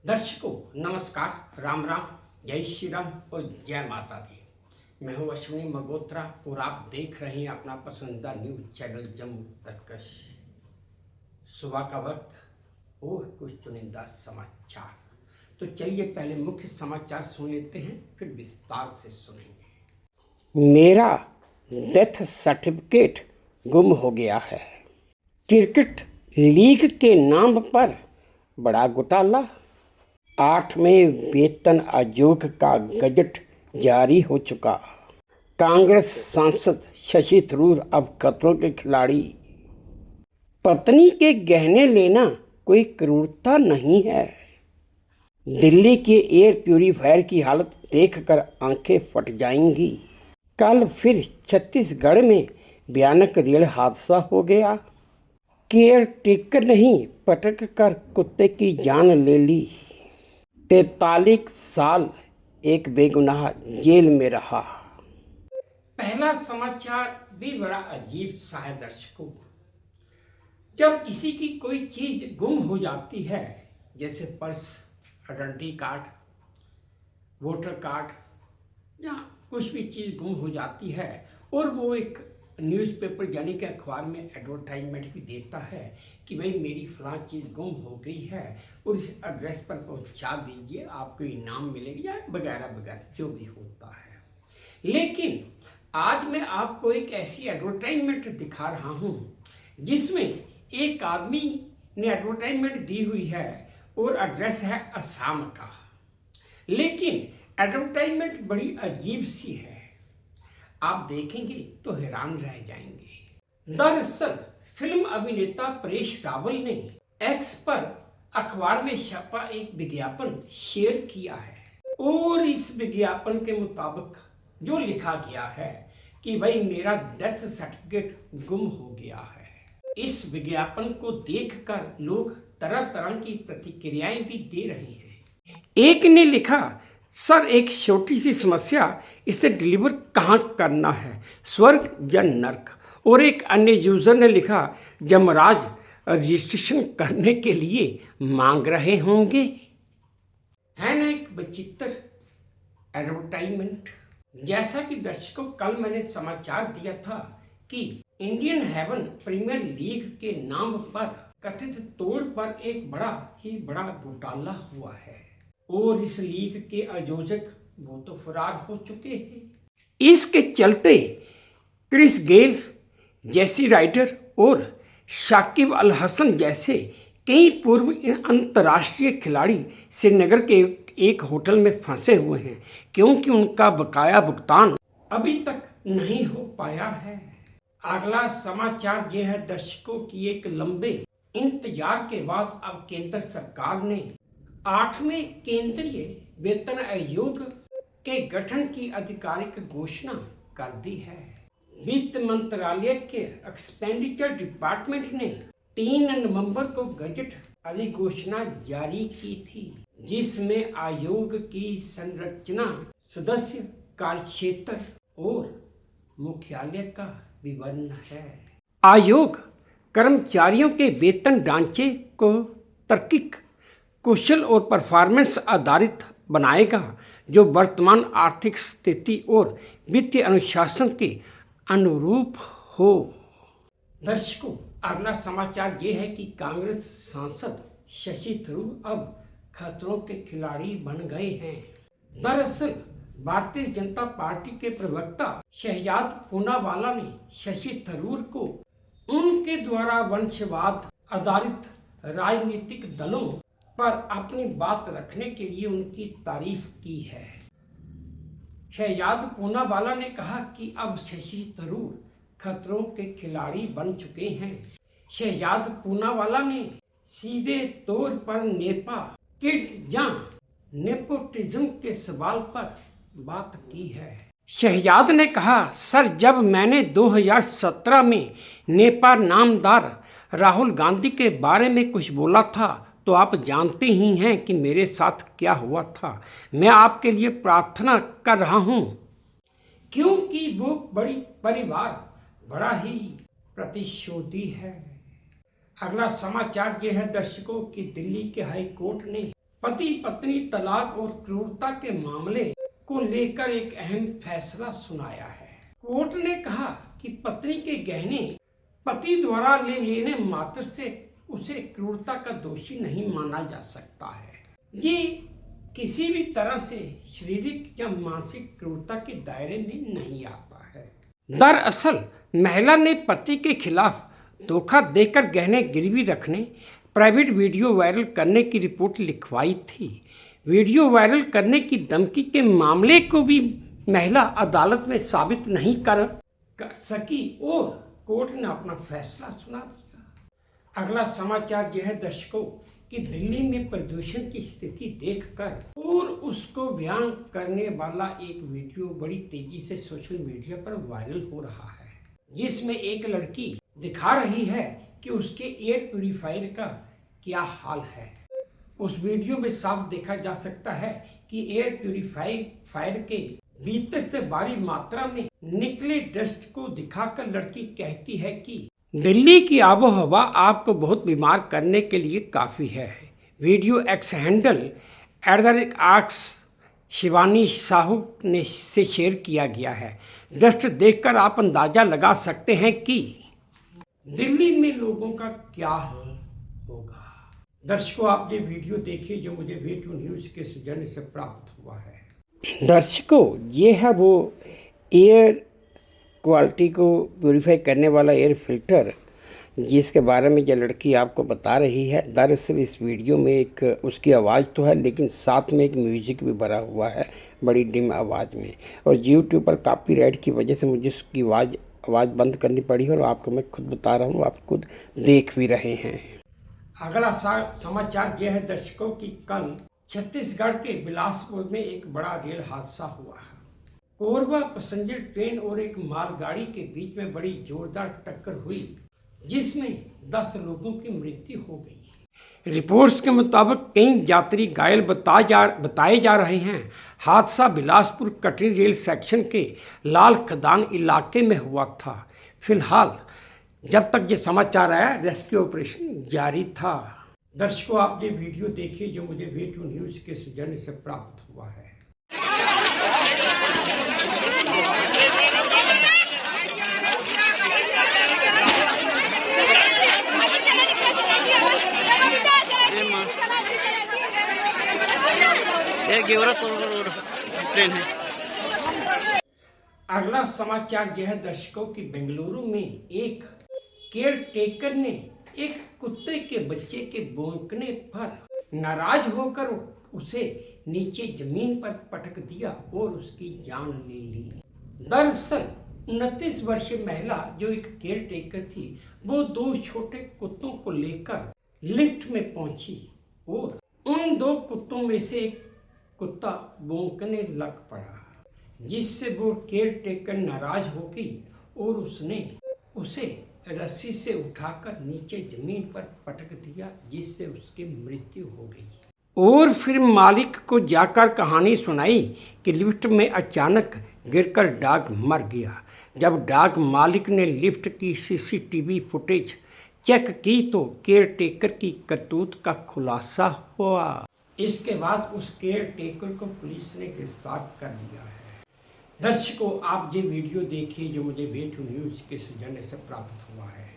दर्शकों नमस्कार, राम राम, जय श्री राम और जय माता दी। मैं हूं अश्विनी मगोत्रा और आप देख रहे हैं अपना पसंदीदा न्यूज चैनल जम्मू तर्कश। सुबह का वक्त और कुछ चुनिंदा समाचार। तो चलिए पहले मुख्य समाचार सुन लेते हैं, फिर विस्तार से सुनेंगे। मेरा डेथ सर्टिफिकेट गुम हो गया है। क्रिकेट लीग के नाम पर बड़ा घोटाला। 8वें वेतन आयोग का गजट जारी हो चुका। कांग्रेस सांसद शशि थरूर अब खतरों के खिलाड़ी। पत्नी के गहने लेना कोई क्रूरता नहीं है। दिल्ली के एयर प्यूरीफायर की हालत देखकर आंखें फट जाएंगी। कल फिर छत्तीसगढ़ में भयानक रेल हादसा हो गया। केयर टेकर नहीं पटक कर कुत्ते की जान ले ली। 43 साल एक बेगुनाह जेल में रहा। पहला समाचार भी बड़ा अजीब सा है दर्शकों। जब किसी की कोई चीज गुम हो जाती है, जैसे purse, identity card, voter card या कुछ भी चीज गुम हो जाती है और वो एक न्यूज़पेपर यानी कि अखबार में एडवर्टाइजमेंट भी देता है कि भाई मेरी फलां चीज़ गुम हो गई है और इस एड्रेस पर पहुंचा दीजिए, आपको इनाम मिलेगा या वगैरह वगैरह जो भी होता है। लेकिन आज मैं आपको एक ऐसी एडवर्टाइजमेंट दिखा रहा हूं जिसमें एक आदमी ने एडवर्टाइजमेंट दी हुई है और एड्रेस है असम का। लेकिन एडवर्टाइजमेंट बड़ी अजीब सी है, आप देखेंगे तो हैरान रह जाएंगे। दरअसल फिल्म अभिनेता परेश रावल ने एक्स पर अखबार में छपा एक विज्ञापन शेयर किया है और इस विज्ञापन के मुताबिक जो लिखा गया है कि भाई मेरा डेथ सर्टिफिकेट गुम हो गया है। इस विज्ञापन को देखकर लोग तरह तरह की प्रतिक्रियाएं भी दे रहे हैं। एक ने लिखा, सर एक छोटी सी समस्या, इसे डिलीवर कहाँ करना है, स्वर्ग या नर्क। और एक अन्य यूजर ने लिखा, यमराज रजिस्ट्रेशन करने के लिए मांग रहे होंगे। है ना एक विचित्र एडवर्टाइजमेंट। जैसा कि दर्शकों कल मैंने समाचार दिया था कि इंडियन हेवन प्रीमियर लीग के नाम पर कथित तौर पर एक बड़ा घोटाला हुआ है और इस लीग के आयोजक वो तो फरार हो चुके हैं। इसके चलते क्रिस गेल, जेसी राइडर और शाकिब अल हसन जैसे कई पूर्व अंतर्राष्ट्रीय खिलाड़ी श्रीनगर के एक होटल में फंसे हुए हैं क्योंकि उनका बकाया भुगतान अभी तक नहीं हो पाया है। अगला समाचार यह है दर्शकों की एक लंबे इंतजार के बाद अब केंद्र सरकार ने 8वें केंद्रीय वेतन आयोग के गठन की आधिकारिक घोषणा कर दी है। वित्त मंत्रालय के एक्सपेंडिचर डिपार्टमेंट ने 3 नवंबर को गजट अधिघोषणा जारी की थी जिसमें आयोग की संरचना, सदस्य, कार्यक्षेत्र और मुख्यालय का विवरण है। आयोग कर्मचारियों के वेतन ढांचे को तार्किक, कुशल और परफॉर्मेंस आधारित बनाएगा जो वर्तमान आर्थिक स्थिति और वित्तीय अनुशासन के अनुरूप हो। दर्शकों अगला समाचार ये है कि कांग्रेस सांसद शशि थरूर अब खतरों के खिलाड़ी बन गए हैं। दरअसल भारतीय जनता पार्टी के प्रवक्ता शहजाद पूनावाला ने शशि थरूर को उनके द्वारा वंशवाद आधारित राजनीतिक दलों पर अपनी बात रखने के लिए उनकी तारीफ की है। शहजाद पूनावाला ने कहा कि अब शशि थरूर खतरों के खिलाड़ी बन चुके हैं। शहजाद पूनावाला ने सीधे तौर पर नेपा किड्स या नेपोटिज्म के सवाल पर बात की है। शहजाद ने कहा, सर जब मैंने 2017 में नेपा नामदार राहुल गांधी के बारे में कुछ बोला था तो आप जानते ही हैं कि मेरे साथ क्या हुआ था। मैं आपके लिए प्रार्थना कर रहा हूं क्योंकि वो बड़ी परिवार बड़ा ही प्रतिशोधी है। अगला समाचार यह है दर्शकों की दिल्ली के हाई कोर्ट ने पति पत्नी तलाक और क्रूरता के मामले को लेकर एक अहम फैसला सुनाया है। कोर्ट ने कहा कि पत्नी के गहने पति द्वारा ले लेने मात्र से उसे क्रूरता का दोषी नहीं माना जा सकता है। ये किसी भी तरह से शारीरिक या मानसिक क्रूरता के दायरे में नहीं आता है। दरअसल महिला ने पति के खिलाफ धोखा देकर गहने गिरवी रखने, प्राइवेट वीडियो वायरल करने की रिपोर्ट लिखवाई थी। वीडियो वायरल करने की धमकी के मामले को भी महिला अदालत में साबित नहीं कर सकी और कोर्ट ने अपना फैसला सुना दिया। अगला समाचार यह है दर्शकों कि दिल्ली में प्रदूषण की स्थिति देखकर और उसको बयान करने वाला एक वीडियो बड़ी तेजी से सोशल मीडिया पर वायरल हो रहा है, जिसमें एक लड़की दिखा रही है कि उसके एयर प्यूरीफायर का क्या हाल है। उस वीडियो में साफ देखा जा सकता है कि एयर प्यूरीफायर के भीतर से भारी मात्रा में निकले डस्ट को दिखाकर लड़की कहती है कि दिल्ली की आबो हवा आपको बहुत बीमार करने के लिए काफ़ी है। Video x handle @ Shivani Sahu ने से शेयर किया गया है। डस्ट देखकर आप अंदाज़ा लगा सकते हैं कि दिल्ली में लोगों का क्या हाल होगा। दर्शकों, आप ये वीडियो देखिए जो मुझे V2 न्यूज़ के सौजन्य से प्राप्त हुआ है। दर्शकों, ये है वो एयर क्वालिटी को प्यूरीफाई करने वाला एयर फिल्टर जिसके बारे में यह लड़की आपको बता रही है। दरअसल इस वीडियो में एक उसकी आवाज़ तो है, लेकिन साथ में एक म्यूज़िक भी भरा हुआ है बड़ी डिम आवाज़ में, और यूट्यूब पर कॉपीराइट की वजह से मुझे उसकी आवाज़ बंद करनी पड़ी और आपको मैं खुद बता रहा हूँ, आप खुद देख भी रहे हैं। अगला समाचार यह है दर्शकों कि कल छत्तीसगढ़ के बिलासपुर में एक बड़ा रेल हादसा हुआ है। कोरबा पैसेंजर ट्रेन और एक मालगाड़ी के बीच में बड़ी जोरदार टक्कर हुई, जिसमें 10 लोगों की मृत्यु हो गई। रिपोर्ट्स के मुताबिक कई यात्री घायल बताए जा रहे हैं। हादसा बिलासपुर कटनी रेल सेक्शन के लाल खदान इलाके में हुआ था। फिलहाल जब तक ये समाचार आया, रेस्क्यू ऑपरेशन जारी था। दर्शकों, आप ये वीडियो देखिए जो मुझे V2 न्यूज़ के सौजन्य से प्राप्त हुआ है। ट्रेन है। अगला समाचार यह है दर्शकों कि बेंगलुरु में एक केयर टेकर ने एक कुत्ते के बच्चे के भौंकने पर नाराज होकर उसे नीचे जमीन पर पटक दिया और उसकी जान ले ली। दरअसल 29 वर्षीय महिला जो एक केयर टेकर थी, वो 2 छोटे कुत्तों को लेकर लिफ्ट में पहुंची और उन 2 कुत्तों में से एक कुत्ता भौंकने लग पड़ा, जिससे वो केयर टेकर नाराज हो गई और उसने उसे रस्सी से उठाकर नीचे जमीन पर पटक दिया, जिससे उसकी मृत्यु हो गई। और फिर मालिक को जाकर कहानी सुनाई कि लिफ्ट में अचानक गिरकर डॉग मर गया। जब डॉग मालिक ने लिफ्ट की CCTV फुटेज चेक की तो केयर टेकर की करतूत का खुलासा हुआ। इसके बाद उस केयर टेकर को पुलिस ने गिरफ्तार कर लिया है। दर्शकों, आप ये वीडियो देखिए जो मुझे V2 न्यूज़ के सौजन्य से प्राप्त हुआ है।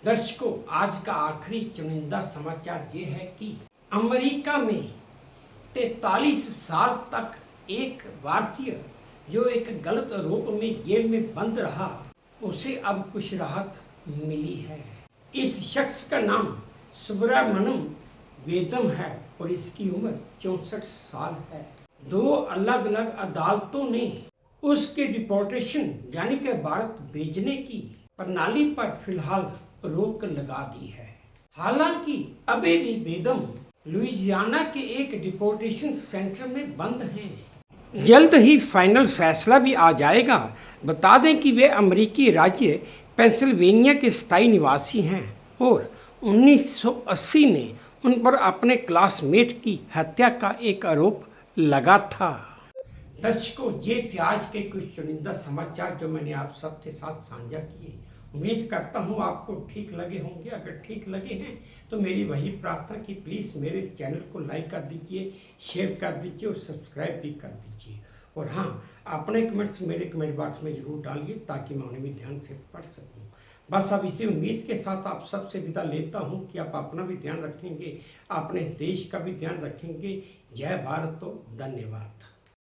दर्शकों, आज का आखिरी चुनिंदा समाचार ये है कि अमेरिका में 43 साल तक एक भारतीय जो एक गलत आरोप में जेल में बंद रहा, उसे अब कुछ राहत मिली है। इस शख्स का नाम सुब्रमण्यम वेदम है और इसकी उम्र 64 साल है। 2 अलग अलग अदालतों ने उसके डिपोर्टेशन यानी कि भारत भेजने की प्रणाली पर फिलहाल रोक लगा दी है। हालांकि अभी भी वेदम लुइजियाना के एक डिपोर्टेशन सेंटर में बंद हैं। जल्द ही फाइनल फैसला भी आ जाएगा। बता दें कि वे अमेरिकी राज्य पेंसिल्वेनिया के स्थायी निवासी हैं और 1980 में उन पर अपने क्लासमेट की हत्या का एक आरोप लगा था। दर्शकों, ये थे आज के कुछ चुनिंदा समाचार जो मैंने आप सबके साथ साझा किए। उम्मीद करता हूँ आपको ठीक लगे होंगे। अगर ठीक लगे हैं तो मेरी वही प्रार्थना कि प्लीज़ मेरे इस चैनल को लाइक कर दीजिए, शेयर कर दीजिए और सब्सक्राइब भी कर दीजिए। और हाँ, अपने कमेंट्स मेरे कमेंट बॉक्स में ज़रूर डालिए ताकि मैं उन्हें भी ध्यान से पढ़ सकूँ। बस अब इसी उम्मीद के साथ आप सबसे विदा लेता हूँ कि आप अपना भी ध्यान रखेंगे, अपने देश का भी ध्यान रखेंगे। जय भारत, तो धन्यवाद।